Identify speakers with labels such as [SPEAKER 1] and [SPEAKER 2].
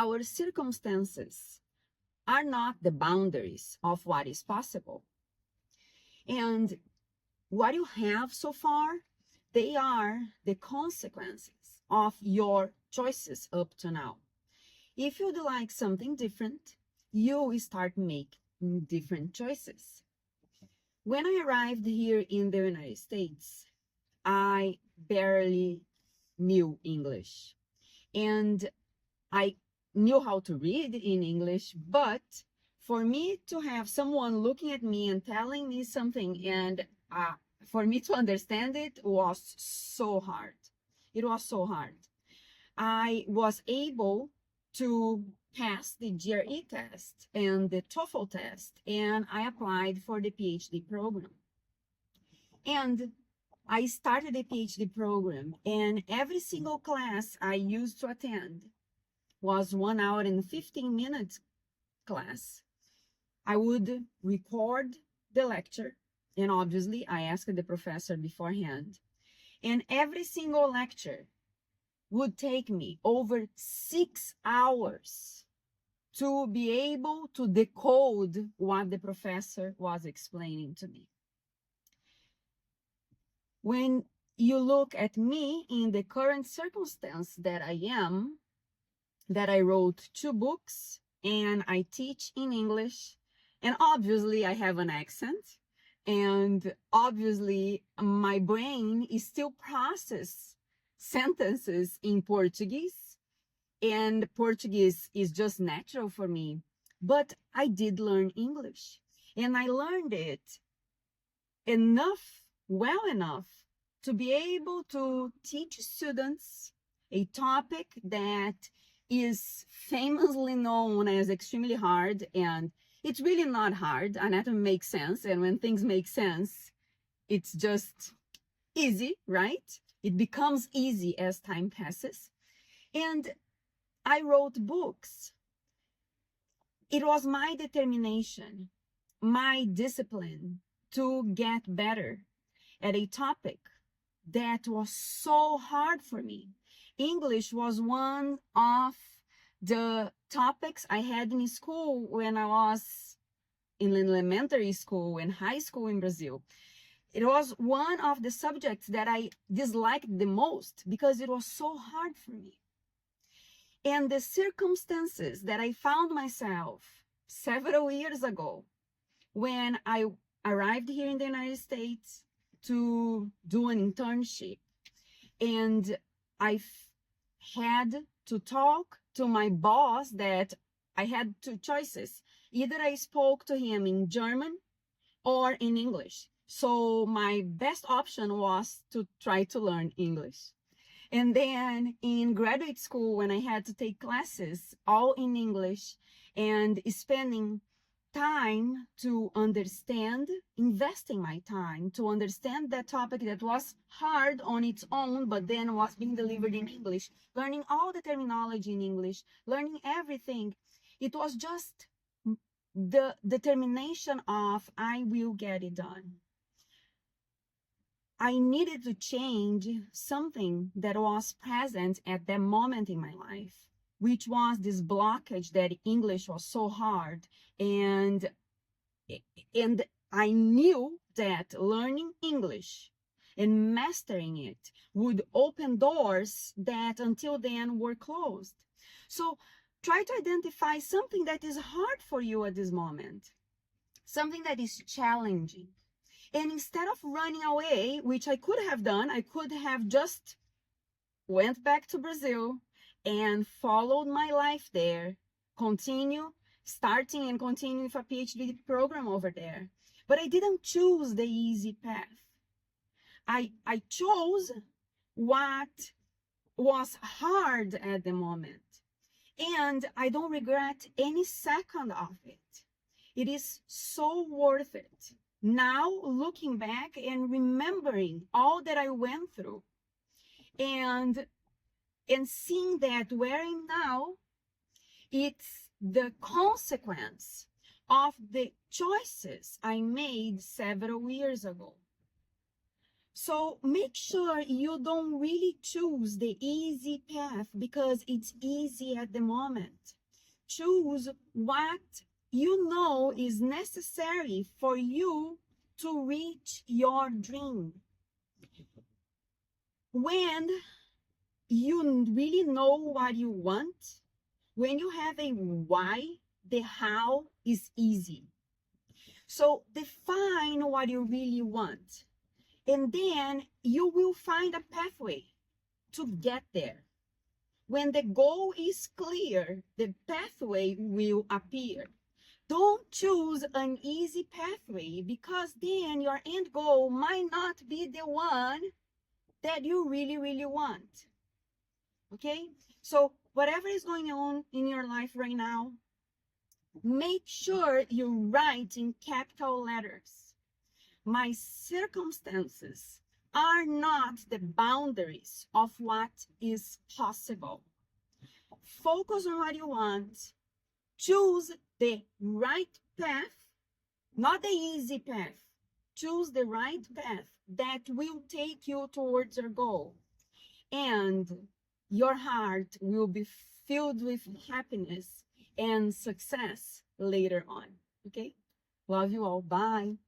[SPEAKER 1] our circumstances are not the boundaries of what is possible. And what you have so far, they are the consequences of your choices up to now. If you'd like something different, you will start making different choices. When I arrived here in the United States, I barely knew English. And I knew how to read in English, but for me to have someone looking at me and telling me something and for me to understand it was so hard. It was so hard. I was able to pass the GRE test and the TOEFL test, and I applied for the PhD program. And I started the PhD program, and every single class I used to attend was 1 hour and 15 minutes class. I would record the lecture, and obviously I asked the professor beforehand. And every single lecture would take me over 6 hours to be able to decode what the professor was explaining to me. When you look at me in the current circumstance that I am, that I wrote 2 books and I teach in English, and obviously I have an accent, and obviously my brain is still processing sentences in Portuguese, and Portuguese is just natural for me, but I did learn English, and I learned it well enough to be able to teach students a topic that is famously known as extremely hard, and it's really not hard. Anatomy makes sense, and when things make sense, it's just easy, right? It becomes easy as time passes. And I wrote books. It was my determination, my discipline to get better at a topic that was so hard for me. English was one of the topics I had in school when I was in elementary school and high school in Brazil. It was one of the subjects that I disliked the most because it was so hard for me. And the circumstances that I found myself several years ago when I arrived here in the United States to do an internship, and I had to talk to my boss that I had 2 choices. Either I spoke to him in German or in English. So my best option was to try to learn English. And then in graduate school, when I had to take classes all in English and spending time to understand, investing my time to understand that topic that was hard on its own, but then was being delivered in English, learning all the terminology in English, learning everything. It was just the determination of I will get it done. I needed to change something that was present at that moment in my life, which was this blockage that English was so hard. And I knew that learning English and mastering it would open doors that until then were closed. So try to identify something that is hard for you at this moment, something that is challenging. And instead of running away, which I could have done, I could have just went back to Brazil and followed my life there, starting and continuing with a PhD program over there. But I didn't choose the easy path. I chose what was hard at the moment. And I don't regret any second of it. It is so worth it. Now, looking back and remembering all that I went through and seeing that where I am now, it's the consequence of the choices I made several years ago. So make sure you don't really choose the easy path because it's easy at the moment. Choose what you know is necessary for you to reach your dream. When you really know what you want, when you have a why, the how is easy. So define what you really want, and then you will find a pathway to get there. When the goal is clear, the pathway will appear. Don't choose an easy pathway because then your end goal might not be the one that you really, really want. Okay? So, whatever is going on in your life right now, make sure you write in capital letters. My circumstances are not the boundaries of what is possible. Focus on what you want. Choose the right path, not the easy path. Choose the right path that will take you towards your goal. And your heart will be filled with happiness and success later on. Okay? Love you all. Bye.